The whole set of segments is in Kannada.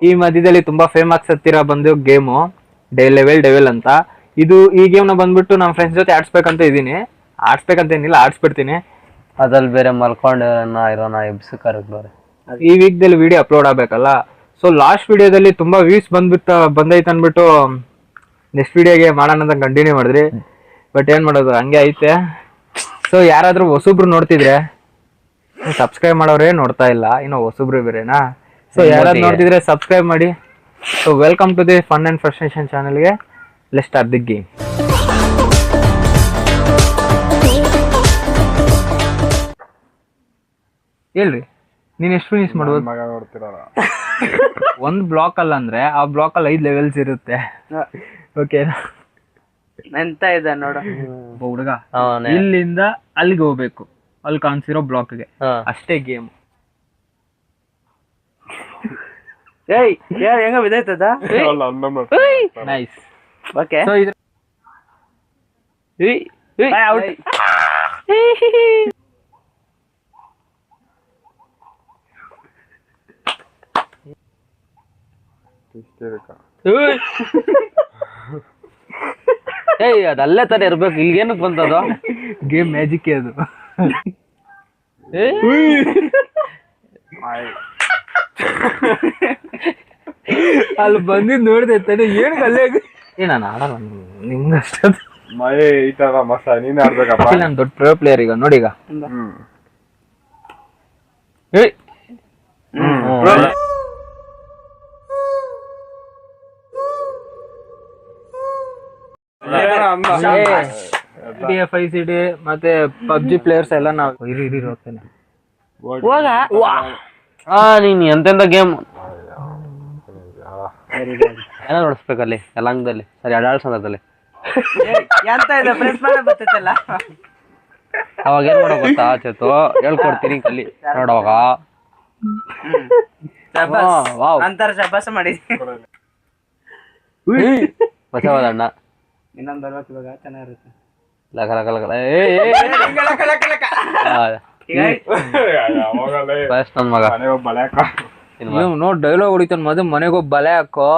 ಈ ಮಧ್ಯದಲ್ಲಿ ತುಂಬಾ ಫೇಮಸ್ ಹತ್ತಿರ ಬಂದು ಗೇಮು ಲೆವೆಲ್ ಅಂತ. ಇದು ಈ ಗೇಮ್ ನ ಬಂದ್ಬಿಟ್ಟು ನಮ್ಮ ಫ್ರೆಂಡ್ಸ್ ಜೊತೆ ಆಡ್ಸ್ಬೇಕಂತ ಇದೀನಿ. ಆಡ್ಸ್ಬೇಕಂತ ಏನಿಲ್ಲ, ಆಡ್ಸ್ಬಿಡ್ತೀನಿ. ಅದ್ರಲ್ಲಿ ಬೇರೆ ಇರೋಣ ಎಬ್ಸಕ್ಕಾರೆ ಈ ವೀಕ್ ದಲ್ಲಿ ವಿಡಿಯೋ ಅಪ್ಲೋಡ್ ಆಗ್ಬೇಕಲ್ಲ. ಸೊ ಲಾಸ್ಟ್ ವಿಡಿಯೋದಲ್ಲಿ ತುಂಬಾ ವ್ಯೂಸ್ ಬಂದೈತೆ ಅನ್ಬಿಟ್ಟು ನೆಕ್ಸ್ಟ್ ವಿಡಿಯೋಗೆ ಮಾಡೋಣ ಅಂತ ಕಂಟಿನ್ಯೂ ಮಾಡಿದ್ರಿ. ಬಟ್ ಏನ್ ಮಾಡೋದು, ಹಂಗೆ ಐತೆ. ಸೊ ಯಾರಾದ್ರೂ ಹೊಸಬ್ರು ನೋಡ್ತಿದ್ರೆ, ಸಬ್ಸ್ಕ್ರೈಬ್ ಮಾಡೋರೇ ನೋಡ್ತಾ ಇಲ್ಲ, ಇನ್ನು ಹೊಸಬ್ರು ಬೇರೆನಾ. ಸೊ ಯಾರಾದ್ರೂ ನೋಡ್ತಿದ್ರೆ ಸಬ್ಸ್ಕ್ರೈಬ್ ಮಾಡಿ. So welcome to the fun and frustration ಚಾನಲ್ಗೆ. Let's start the game. ಹೇಳ್ರಿ, ನೀನ್ ಎಷ್ಟು ಫಿನಿಶ್ ಮಾಡ್ಬೋದು? ಒಂದ್ ಬ್ಲಾಕ್ ಅಲ್ಲ ಅಂದ್ರೆ ಆ ಬ್ಲಾಕ್ ಅಲ್ಲಿ 5 ಲೆವೆಲ್ಸ್ ಇರುತ್ತೆ. ಓಕೆ, ಎಂತ ಇದೆ ನೋಡ ಹುಡುಗ, ಇಲ್ಲಿಂದ ಅಲ್ಲಿಗೆ ಹೋಗ್ಬೇಕು, ಅಲ್ಲಿ ಕಾಣಿಸಿರೋ ಬ್ಲಾಕ್ಗೆ ಅಷ್ಟೇ ಗೇಮ್. ಏಯ್ ಹೆಂಗ ಬಿದ್ದೈತದ? ನೈಸ್. ಓಕೆ, ಸೊ ಇದ್ರ ಏಯ್ ಅದಲ್ಲೇ ತಾನೇ ಇರ್ಬೇಕು, ಇಲ್ಗೇನಕ್ ಬಂತದು? ಗೇಮ್ ಮ್ಯಾಜಿಕ್ ಅದು. ಅಲ್ಲಿ ಬಂದಿದ್ ನೋಡಿದೆ ತಾನೆ, ಏನ್ ಅಲ್ಲೇ ನಾನು ಆಡಲ್ಲ, ನಿಮ್ಗಷ್ಟ ನಾನು ದೊಡ್ಡ ಪ್ರೊ ಪ್ಲೇಯರ್ ಈಗ ನೋಡಿ. ಈಗ FICD ಮತ್ತೆ PUBG ಪ್ಲೇಯರ್ಸ್ ಎಲ್ಲ ನಾವು ಇರಿ ಹೋಗ್ತೇನೆ. ನೀನ್ ಎಂತೆಂತ ಗೇಮ್ ಏನೋ ನೋಡಿಸ್ಬೇಕಲ್ಲಿ ಯಲಾಂಗದಲ್ಲಿ, ಸರಿ ಅಡಾಳ್ ಸಂದರ್ಭದಲ್ಲಿ ಎಂತ ಇದೆ ಫ್ರೆಂಡ್ಸ್ ಮಾಡೇ ಬರ್ತೈತಲ್ಲ. ಅವಾಗ ಏನ್ ಮಾಡೋ ಗೊತ್ತಾ ಚೇತು, ಹೇಳ್ಕೊಡ್ತೀನಿ ಕಲಿ ನೋಡುವಾಗ. ಅಂತಾರ ಶಬಾಸ ಮಾಡಿ ಬಸವದಣ್ಣ ಇನ್ನೊಂದು ಬರ್ಬೇಕು ಇವಾಗ, ಚೆನ್ನಾಗಿರುತ್ತೆ. ಲಕ ಲಕ ಲಕ ನನ್ ಮಗ ನೋಡ್ ಡೈಲಾಗ್ ಹೊಡಿತಾನ, ಮದುವೆ ಮನೆಗೆ ಹೋಗಿ ಬಲೆ ಹಾಕೋ.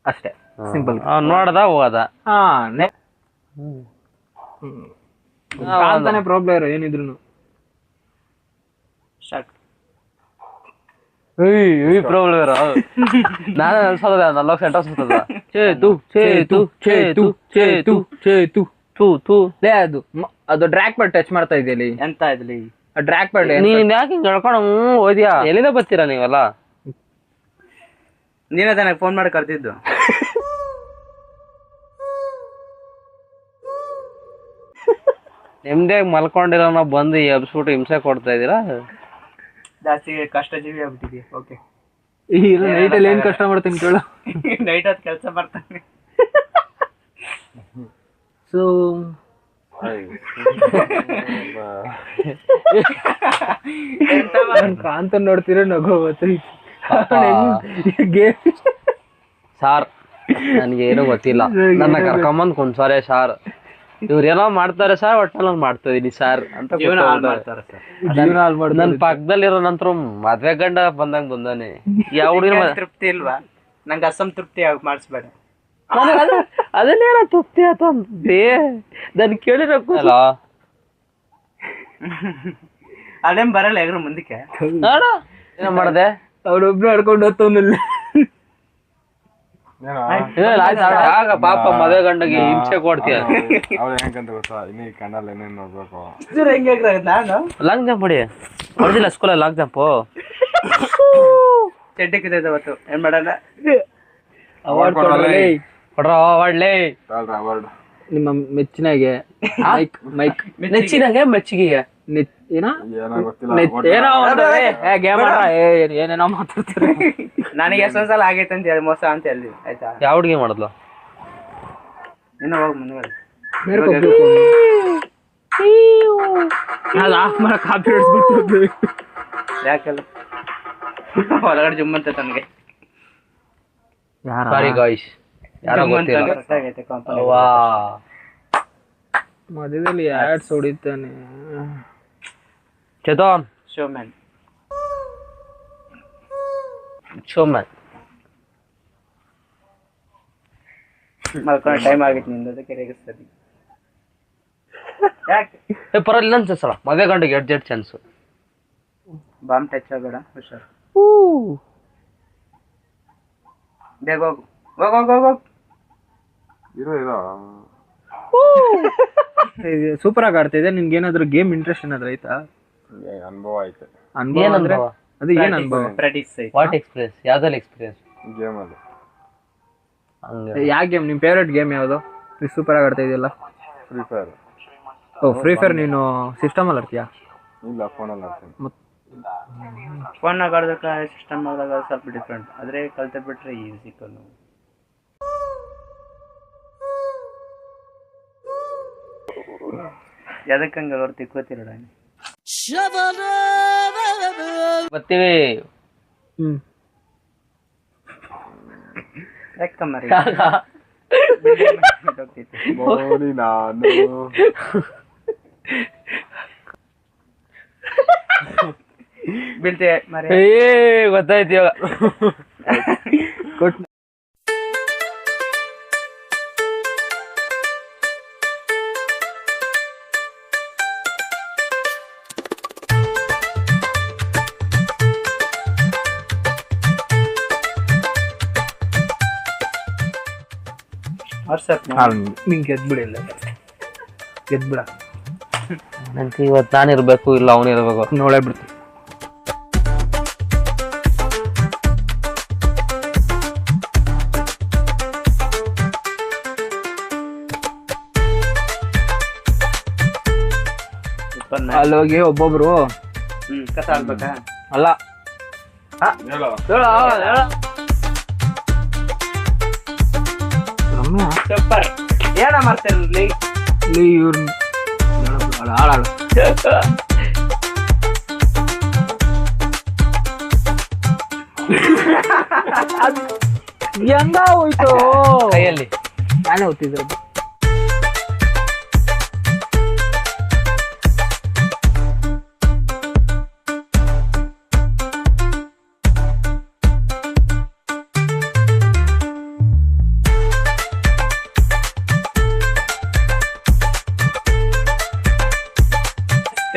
ಅಷ್ಟೇ ಸಿಂಪಲ್. ನೋಡದ ಹೋಗದ ಕಾಂತಾನೆ ಪ್ರೊ ಪ್ಲೇಯರ್ ಏನಿದ್ರು. ಪ್ರಾಬ್ಲಮ್ ನಾನು 40 ಸೆಂಟರ್ ಸುತ್ತದ ಚೇತು ಚೇತು ಚೇತು ಚೇತು ಚೇತು ತೂ ತೂ ಲೇ, ಅದು ಡ್ರ್ಯಾಗ್ ಪ್ಯಾಡ್ ಟಚ್ ಮಾಡ್ತಾ ಇದೆಯಲ್ಲಿ. ಎಂತ ಇದ್ಲಿ ಡ್ರ್ಯಾಗ್ ಪ್ಯಾಡ್ ನೀನ್ ಯಾಕೆ ಹಿಂಗ್ ಹೇಳ್ಕೊಂಡು ಓದ್ಯಾ? ಎಲ್ಲಿಂದ ಬರ್ತೀರಾ ನೀವೆಲ್ಲ? ನೀನೇ ತಾನೆ ಫೋನ್ ಮಾಡಿ ಕರ್ತಿದ್ದು. ನಿಮ್ದೇ ಮಲ್ಕೊಂಡಿರೋ ನಾವು ಬಂದು ಎಬ್ಸ್ಬಿಟ್ಟು ಹಿಂಸೆ ಕೊಡ್ತಾ ಇದೀರಾ. ಜಾಸ್ತಿ ಕಷ್ಟ ಜೀವಿ ಆಗ್ಬಿಟ್ಟಿದ್ಯಾ. ಓಕೆ, ನೈಟ್ ಅಲ್ಲಿ ಏನ್ ಕಷ್ಟ ಮಾಡ್ತೀನಿ ಕೇಳು. ನೈಟ್ ಹೊತ್ತು ಕೆಲಸ ಮಾಡ್ತಾನೆ. ಸೊ ಕಾಂತ ನೋಡ್ತೀರ ನಗೋ ಸಾರ್ ನನ್ಗೆ ಏನೂ ಗೊತ್ತಿಲ್ಲ, ನನ್ನ ಕರ್ಕೊಂಬಂದ್ ಕುಣ್ಸಾರೆ ಸಾರ್, ಇವ್ರೇನೋ ಮಾಡ್ತಾರೆ ಸರ್, ಒಟ್ಟಲ್ಲಿ ನಾನು ಮಾಡ್ತಾ ಇದೀನಿ ಸರ್ ಅಂತ. ನನ್ ಪಕ್ಕದಲ್ಲಿರೋ ನಂತರ ಮದ್ವೆ ಗಂಡ ಬಂದಂಗ್ ಬಂದಾನೆ. ಯಾವ ತೃಪ್ತಿ ಇಲ್ವಾ? ನಂಗೆ ಅಸಂತೃಪ್ತಿ ಮಾಡಿಸ್ಬೇಡ. ಅದನ್ನೇನ ತೃಪ್ತಿ ಆತ ಅಂದೇ ನನ್ ಕೇಳಿರಲ್ಲ. ಅದೇನ್ ಬರಲ್ಲ ಎಗ್ರ ಮುಂದಕ್ಕೆ. ಏನ ಮಾಡ್ದೆ? ಅವ್ರೊಬ್ರು ಆಡ್ಕೊಂಡು ಹೋಗ್ತವನಲ್ಲ. ಪಾಪ ಮದುವೆ ಗಂಡಗೆ ಹಿಂಸೆ ಕೊಡ್ತೀಯ. ಲಾಂಗ್ ಜಂಪ್ ಹೊಡಿ, ಹೊಡೆದಿಲ್ಲ ಸ್ಕೂಲಲ್ಲಿ ಲಾಂಗ್ ಜಂಪು. ಚಡ್ಡಿಕ್ಕಿದೆ ಅವತ್ತು, ಏನ್ ಮಾಡೋಣ? ಕೊಡ್ರ ಅವಾರ್ಡ್ಲೇ. ನಿಮ್ಮ ಮೆಚ್ಚಿನಾಗೆ ಮೈಕ್ ನೆಚ್ಚಿನಾಗೆ ಮೆಚ್ಚಿಗೆ ಏನೋ ಏನೇನೋ ಮಾತಾಡ್ತಾರೆ. ನನಗೆ ಎಷ್ಟೊಂದ್ ಸಲ ಆಗೈತೆ ಅಂತ ಹೇಳಿ ಮೋಸ ಅಂತ ಹೇಳಿ ಆಯ್ತಾ. ಯಾವ ಹುಡುಗಿ ಮಾಡಿದ್ಲು? ಇನ್ನ ಹೋಗಿ ಮುಂದೆ ಅದು ಆಫ್ ಮಾಡಕ್ ಕಾಪಿ ಹಿಡಿಸ್ಬಿಟ್ಟು ಯಾಕಲ್ಲ ಹೊರಗಡೆ ಜುಮ್ ಅಂತ ನನಗೆ ಸಾರಿ ಗಾಯ್ಸ್, ಯಾರೋ ಗೊತ್ತಿಲ್ಲ. ಗೊತ್ತಾಗೈತೆ ಕಂಪನಿ. ವಾ ಮಧ್ಯದಲ್ಲಿ ಆಡ್ಸ್ ಹೊಡಿತಾನೆ. Chetan showman showman. ಮಲ್ಕೊಂಡು ಟೈಮ್ ಆಗಿತ್ತು ನಿಂದು, ಅದಕ್ಕೆ ರೇಗಿಸ್ತದೆ. ಯಾಕೆ ಪರವಾಗಿಲ್ಲ ಅನ್ಸಲ್ಲ, ಮದುವೆ ಗಂಟೆಗೆ ಎಡ್ ಚಾನ್ಸು. ಬಾಂಬ್ ಟಚ್ ಆಗಬೇಡ, ಹುಷಾರು. ಬೇಗ ಹೋಗು, ಹೋಗು. ಸೂಪರ್ ಆಗಿ ಆಡ್ತಿದೆ. ನಿನ್ಗೆ ಏನಾದ್ರು ಗೇಮ್ ಇಂಟ್ರೆಸ್ಟ್ ಏನಾದ್ರು ಆಯ್ತಾ? ಅನುಭವ ಐತೆ ಅನುಭವ ಏನ್ ಅಂದ್ರೆ ಅನುಭವ? ಅದು ಏನ್ ಅನುಭವ? ಪ್ರಾಕ್ಟೀಸ್ ಐತೆ. What experience? ಯಾವ್ದ್ರಲ್ಲಿ ಎಕ್ಸ್ಪೀರಿಯನ್ಸ್? ಗೇಮಲ್ಲಿ. ಹಂಗೆ ಯಾವ ಗೇಮ್ ನಿಮ್ ಫೇವ್ರೆಟ್ ಗೇಮ್ ಯಾವುದು? ಸೂಪರ್ ಆಗಿ ಆಡ್ತಾ ಇದೆಯಲ್ಲ. Free fire. ಓ ಫ್ರೀ ಫೈರ್ ನೀನು ಸಿಸ್ಟಮ್ ಅಲ್ಲಿ ಆಡ್ತೀಯಾ? ಇಲ್ಲ, ಫೋನಲ್ಲಿ ಆಡ್ತೀನಿ. ಫೋನ್ನಾಗ ಆಡೋದಕ್ಕೆ ಸಿಸ್ಟಮ್ ಆದಾಗ ಸ್ವಲ್ಪ ಡಿಫ್ರೆಂಟ್, ಆದರೆ ಕಲ್ತು ಬಿಟ್ರೆ ಈಸಿ ಕಲ್ಲು. ಎದಕ್ಕಂಗೆ ಅವ್ರು ತಿಕ್ಕೋತಿರೋಣ. ಬರ್ತೀವಿ. ಯಾಕಮ್ಮರಿ ಬೋನಿ ನಾನು ಬೀಳ್ತೆ ಮರಿ. ಗೊತ್ತಾಯ್ತು ಇವಾಗ. ವಾಟ್ಸಪ್ ನಿಂಗೆ ಗೆದ್ಬಿಡಿಲ್ಲ, ಗೆದ್ಬಿಡ. ನಂಗೆ ಇವತ್ತು ನಾನಿರ್ಬೇಕು, ಇಲ್ಲ ಅವನಿರ್ಬೇಕು. ನೋಡೇ ಬಿಡ್ತೀನಿ. ಅಲ್ಲೋಗಿ ಒಬ್ಬೊಬ್ರು ಕಸ ಆಡ್ಬೇಕಾ? ಅಲ್ಲ ಸೂಪರ್. ಏನ ಮಾಡ್ತಿರ್ಲಿ ಇಲ್ಲಿ ಇವ್ರ ಹಾಳಾಳು ಹೆಂಗ ಹೋಯ್ತು ಕೈಯಲ್ಲಿ ನಾನೇ ಓದ್ತಿದ್ರು.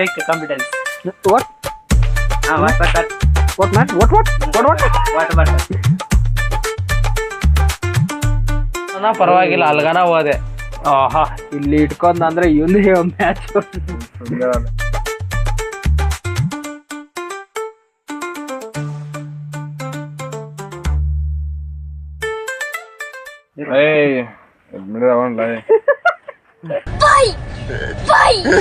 fake competence. What? What man? What? ನಾ ಪರವಾಗಿಲ್ಲ, ಅಲ್ಗನ ಹೋದೆ. ಆಹಾ, ಇಲ್ಲಿ ಇಟ್ಕೊಂಡ್ ಅಂದ್ರೆ ಇವನೇ ಮ್ಯಾಚ್. ಏಯ್, admit ಅವನ್ಲೇ.